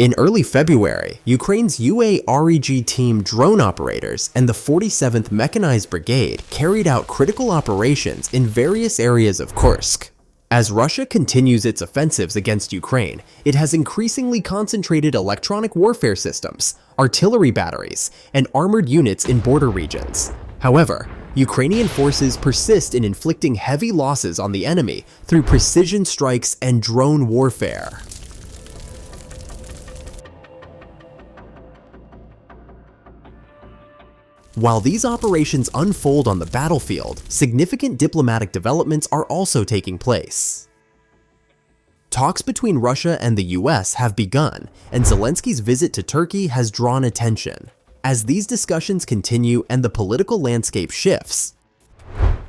In early February, Ukraine's UA-REG team drone operators and the 47th Mechanized Brigade carried out critical operations in various areas of Kursk. As Russia continues its offensives against Ukraine, it has increasingly concentrated electronic warfare systems, artillery batteries, and armored units in border regions. However, Ukrainian forces persist in inflicting heavy losses on the enemy through precision strikes and drone warfare. While these operations unfold on the battlefield, significant diplomatic developments are also taking place. Talks between Russia and the US have begun, and Zelensky's visit to Turkey has drawn attention. As these discussions continue and the political landscape shifts,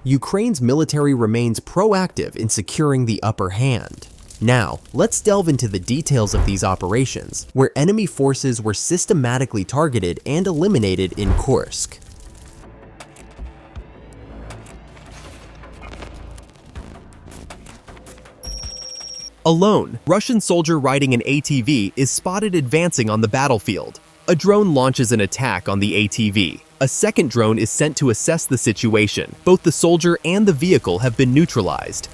Ukraine's military remains proactive in securing the upper hand. Now, let's delve into the details of these operations, where enemy forces were systematically targeted and eliminated in Kursk. Alone, Russian soldier riding an ATV is spotted advancing on the battlefield. A drone launches an attack on the ATV. A second drone is sent to assess the situation. Both the soldier and the vehicle have been neutralized.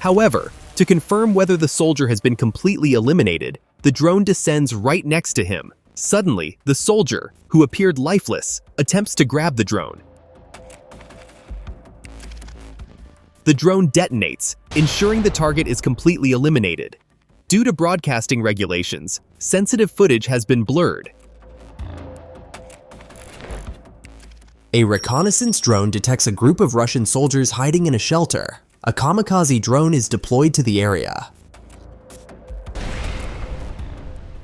However, to confirm whether the soldier has been completely eliminated, the drone descends right next to him. Suddenly, the soldier, who appeared lifeless, attempts to grab the drone. The drone detonates, ensuring the target is completely eliminated. Due to broadcasting regulations, sensitive footage has been blurred. A reconnaissance drone detects a group of Russian soldiers hiding in a shelter. A Kamikaze drone is deployed to the area.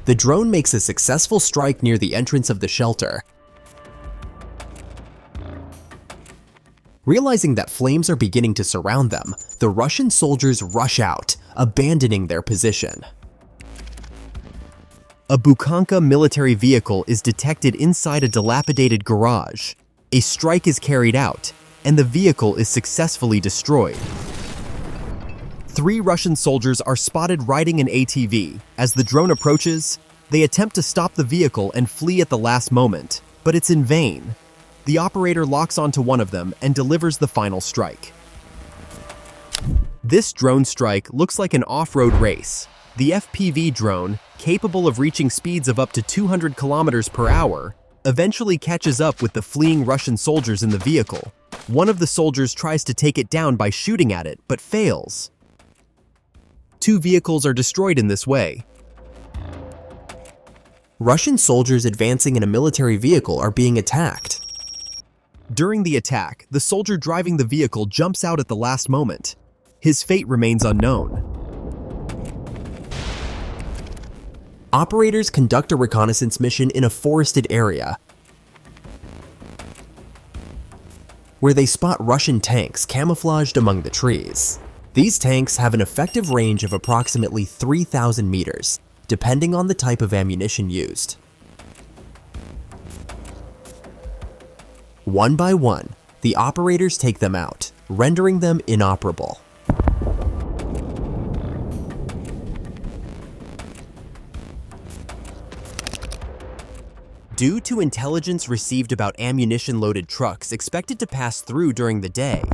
The drone makes a successful strike near the entrance of the shelter. Realizing that flames are beginning to surround them, the Russian soldiers rush out, abandoning their position. A Bukhanka military vehicle is detected inside a dilapidated garage. A strike is carried out, and the vehicle is successfully destroyed. 3 Russian soldiers are spotted riding an ATV. As the drone approaches, they attempt to stop the vehicle and flee at the last moment, but it's in vain. The operator locks onto one of them and delivers the final strike. This drone strike looks like an off-road race. The FPV drone, capable of reaching speeds of up to 200 kilometers per hour, eventually catches up with the fleeing Russian soldiers in the vehicle. One of the soldiers tries to take it down by shooting at it, but fails. 2 vehicles are destroyed in this way. Russian soldiers advancing in a military vehicle are being attacked. During the attack, the soldier driving the vehicle jumps out at the last moment. His fate remains unknown. Operators conduct a reconnaissance mission in a forested area, where they spot Russian tanks camouflaged among the trees. These tanks have an effective range of approximately 3,000 meters, depending on the type of ammunition used. One by one, the operators take them out, rendering them inoperable. Due to intelligence received about ammunition-loaded trucks expected to pass through during the day,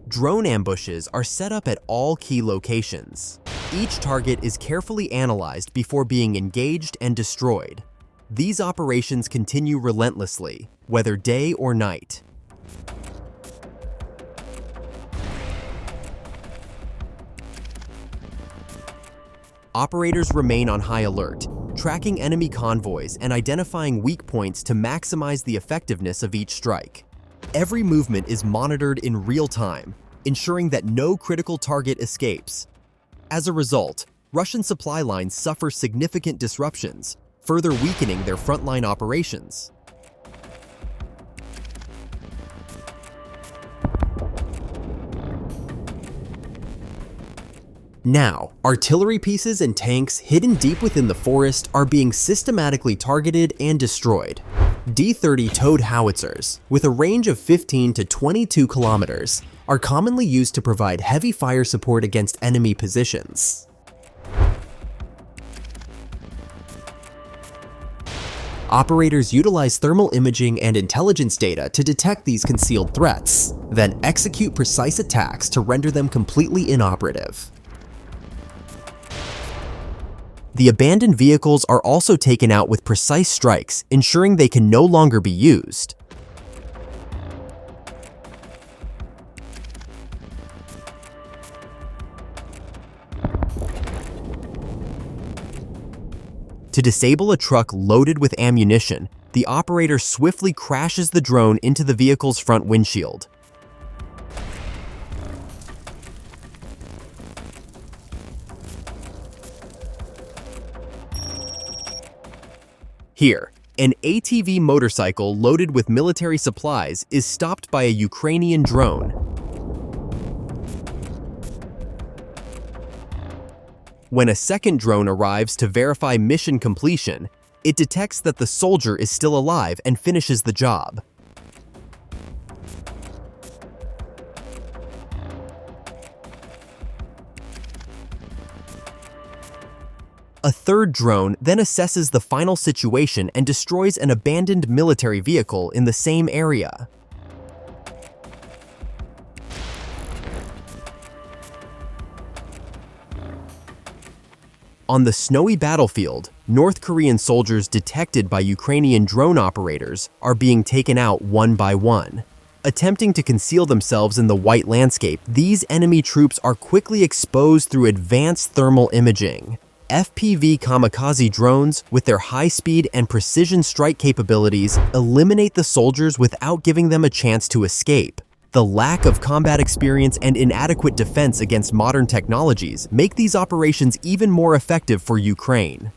drone ambushes are set up at all key locations. Each target is carefully analyzed before being engaged and destroyed. These operations continue relentlessly, whether day or night. Operators remain on high alert, tracking enemy convoys and identifying weak points to maximize the effectiveness of each strike. Every movement is monitored in real time, ensuring that no critical target escapes. As a result, Russian supply lines suffer significant disruptions, further weakening their frontline operations. Now, artillery pieces and tanks hidden deep within the forest are being systematically targeted and destroyed. D-30 towed howitzers, with a range of 15 to 22 kilometers, are commonly used to provide heavy fire support against enemy positions. Operators utilize thermal imaging and intelligence data to detect these concealed threats, then execute precise attacks to render them completely inoperative. The abandoned vehicles are also taken out with precise strikes, ensuring they can no longer be used. To disable a truck loaded with ammunition, the operator swiftly crashes the drone into the vehicle's front windshield. Here, an ATV motorcycle loaded with military supplies is stopped by a Ukrainian drone. When a second drone arrives to verify mission completion, it detects that the soldier is still alive and finishes the job. A third drone then assesses the final situation and destroys an abandoned military vehicle in the same area. On the snowy battlefield, North Korean soldiers detected by Ukrainian drone operators are being taken out one by one. Attempting to conceal themselves in the white landscape, these enemy troops are quickly exposed through advanced thermal imaging. FPV Kamikaze drones, with their high speed and precision strike capabilities, eliminate the soldiers without giving them a chance to escape. The lack of combat experience and inadequate defense against modern technologies make these operations even more effective for Ukraine.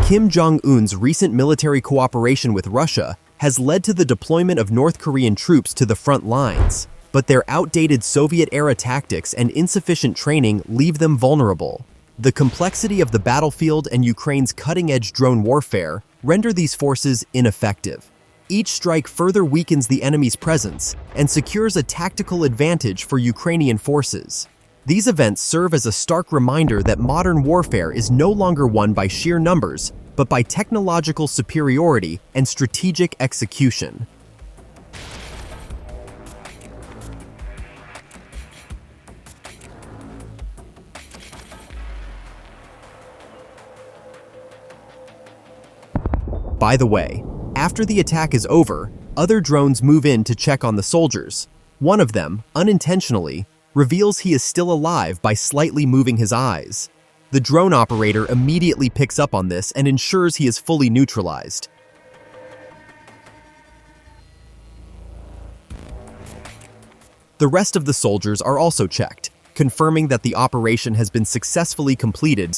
Kim Jong-un's recent military cooperation with Russia has led to the deployment of North Korean troops to the front lines, but their outdated Soviet-era tactics and insufficient training leave them vulnerable. The complexity of the battlefield and Ukraine's cutting-edge drone warfare render these forces ineffective. Each strike further weakens the enemy's presence and secures a tactical advantage for Ukrainian forces. These events serve as a stark reminder that modern warfare is no longer won by sheer numbers, but by technological superiority and strategic execution. By the way, after the attack is over, other drones move in to check on the soldiers. One of them, unintentionally, reveals he is still alive by slightly moving his eyes. The drone operator immediately picks up on this and ensures he is fully neutralized. The rest of the soldiers are also checked, confirming that the operation has been successfully completed.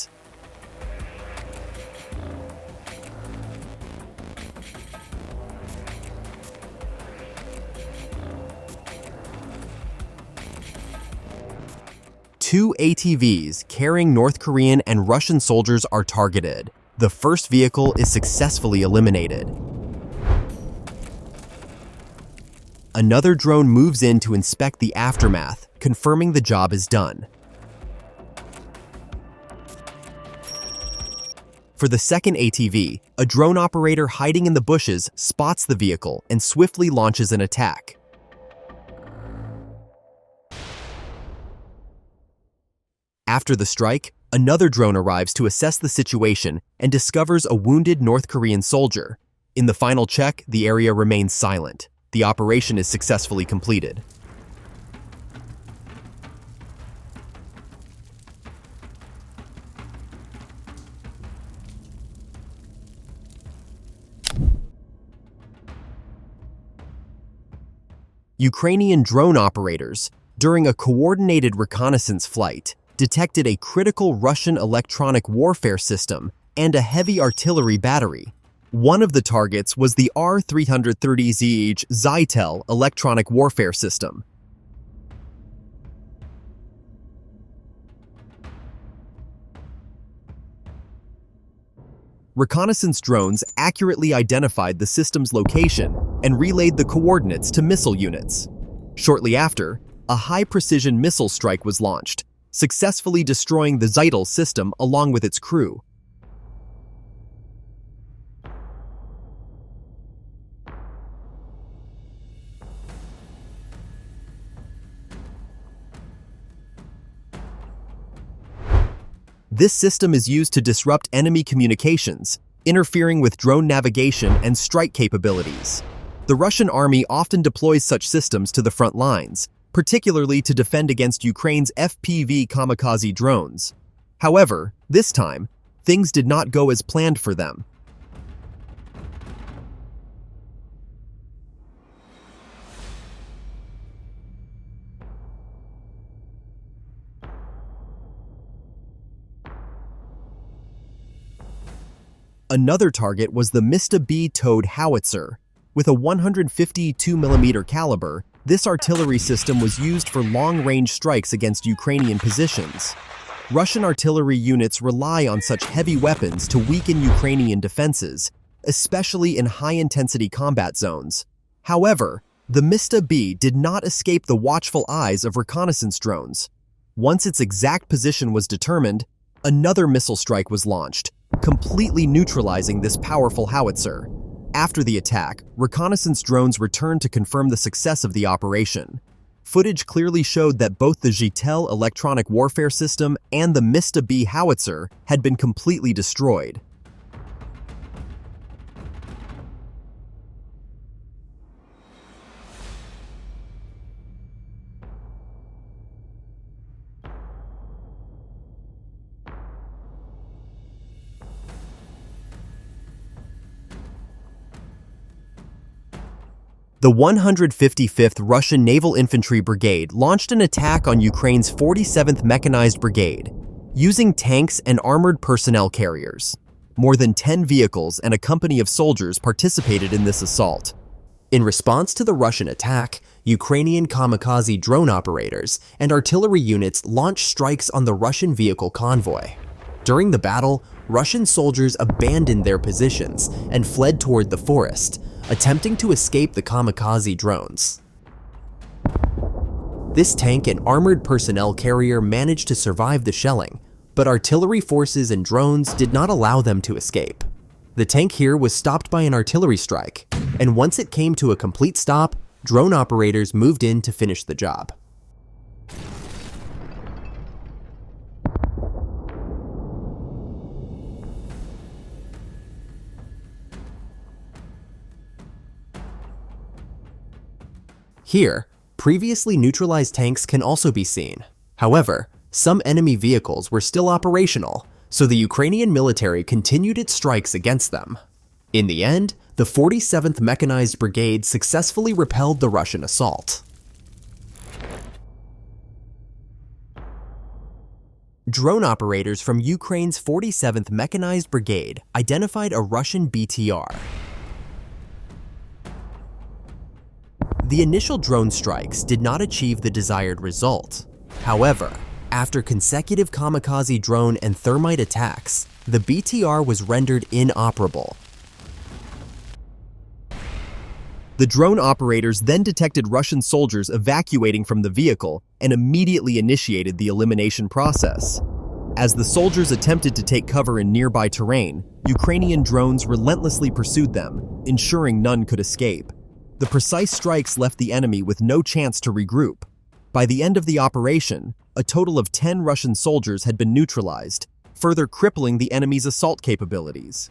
Two ATVs carrying North Korean and Russian soldiers are targeted. The first vehicle is successfully eliminated. Another drone moves in to inspect the aftermath, confirming the job is done. For the second ATV, a drone operator hiding in the bushes spots the vehicle and swiftly launches an attack. After the strike, another drone arrives to assess the situation and discovers a wounded North Korean soldier. In the final check, the area remains silent. The operation is successfully completed. Ukrainian drone operators, during a coordinated reconnaissance flight, detected a critical Russian electronic warfare system and a heavy artillery battery. One of the targets was the R-330ZH Zytel electronic warfare system. reconnaissance drones accurately identified the system's location and relayed the coordinates to missile units. Shortly after, a high-precision missile strike was launched, successfully destroying the Zeitel system along with its crew. This system is used to disrupt enemy communications, interfering with drone navigation and strike capabilities. The Russian army often deploys such systems to the front lines, particularly to defend against Ukraine's FPV Kamikaze drones. However, this time, things did not go as planned for them. Another target was the Mista-B towed howitzer. With a 152mm caliber, this artillery system was used for long-range strikes against Ukrainian positions. Russian artillery units rely on such heavy weapons to weaken Ukrainian defenses, especially in high-intensity combat zones. However, the Mista-B did not escape the watchful eyes of reconnaissance drones. Once its exact position was determined, another missile strike was launched, completely neutralizing this powerful howitzer. After the attack, reconnaissance drones returned to confirm the success of the operation. Footage clearly showed that both the Zeitel electronic warfare system and the Mista-B howitzer had been completely destroyed. The 155th Russian Naval Infantry Brigade launched an attack on Ukraine's 47th Mechanized Brigade, using tanks and armored personnel carriers. More than 10 vehicles and a company of soldiers participated in this assault. In response to the Russian attack, Ukrainian Kamikaze drone operators and artillery units launched strikes on the Russian vehicle convoy. During the battle, Russian soldiers abandoned their positions and fled toward the forest, attempting to escape the Kamikaze drones. This tank and armored personnel carrier managed to survive the shelling, but artillery forces and drones did not allow them to escape. The tank here was stopped by an artillery strike, and once it came to a complete stop, drone operators moved in to finish the job. Here, previously neutralized tanks can also be seen. However, some enemy vehicles were still operational, so the Ukrainian military continued its strikes against them. In the end, the 47th Mechanized Brigade successfully repelled the Russian assault. Drone operators from Ukraine's 47th Mechanized Brigade identified a Russian BTR. The initial drone strikes did not achieve the desired result. However, after consecutive kamikaze drone and thermite attacks, the BTR was rendered inoperable. The drone operators then detected Russian soldiers evacuating from the vehicle and immediately initiated the elimination process. As the soldiers attempted to take cover in nearby terrain, Ukrainian drones relentlessly pursued them, ensuring none could escape. The precise strikes left the enemy with no chance to regroup. By the end of the operation, a total of 10 Russian soldiers had been neutralized, further crippling the enemy's assault capabilities.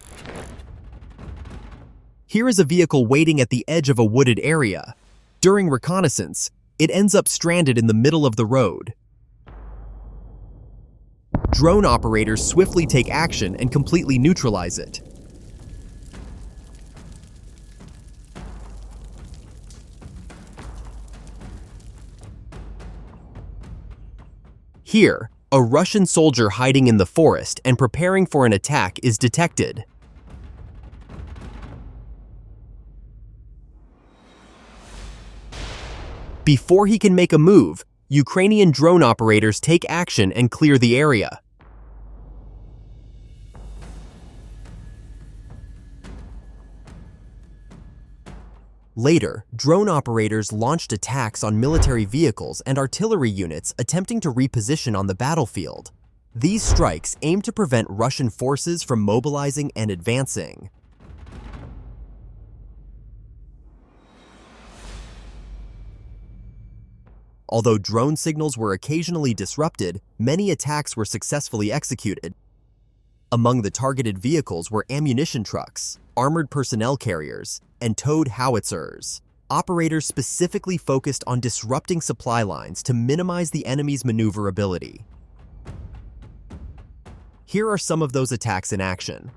Here is a vehicle waiting at the edge of a wooded area. During reconnaissance, it ends up stranded in the middle of the road. Drone operators swiftly take action and completely neutralize it. Here, a Russian soldier hiding in the forest and preparing for an attack is detected. Before he can make a move, Ukrainian drone operators take action and clear the area. Later, drone operators launched attacks on military vehicles and artillery units attempting to reposition on the battlefield. These strikes aimed to prevent Russian forces from mobilizing and advancing. Although drone signals were occasionally disrupted, many attacks were successfully executed. Among the targeted vehicles were ammunition trucks, armored personnel carriers, and towed howitzers. Operators specifically focused on disrupting supply lines to minimize the enemy's maneuverability. Here are some of those attacks in action.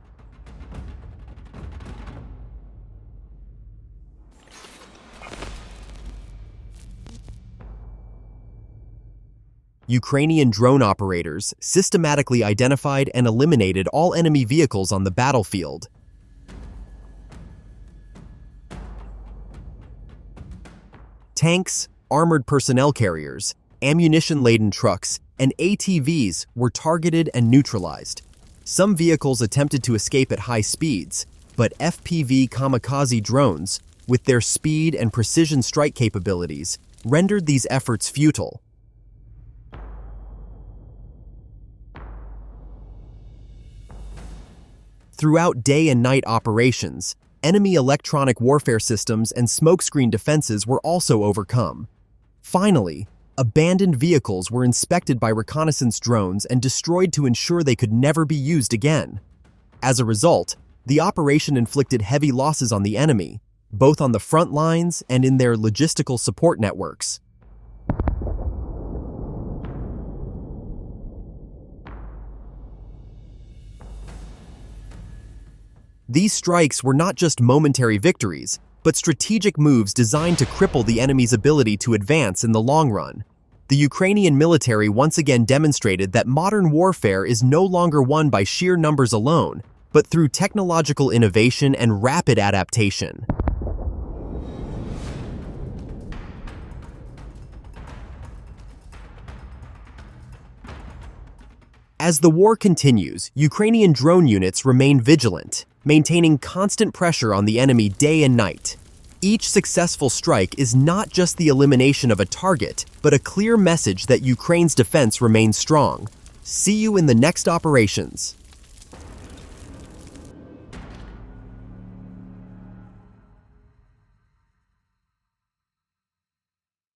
Ukrainian drone operators systematically identified and eliminated all enemy vehicles on the battlefield. Tanks, armored personnel carriers, ammunition-laden trucks, and ATVs were targeted and neutralized. Some vehicles attempted to escape at high speeds, but FPV Kamikaze drones, with their speed and precision strike capabilities, rendered these efforts futile. Throughout day and night operations, enemy electronic warfare systems and smokescreen defenses were also overcome. Finally, abandoned vehicles were inspected by reconnaissance drones and destroyed to ensure they could never be used again. As a result, the operation inflicted heavy losses on the enemy, both on the front lines and in their logistical support networks. These strikes were not just momentary victories, but strategic moves designed to cripple the enemy's ability to advance in the long run. The Ukrainian military once again demonstrated that modern warfare is no longer won by sheer numbers alone, but through technological innovation and rapid adaptation. As the war continues, Ukrainian drone units remain vigilant, maintaining constant pressure on the enemy day and night. Each successful strike is not just the elimination of a target, but a clear message that Ukraine's defense remains strong. See you in the next operations.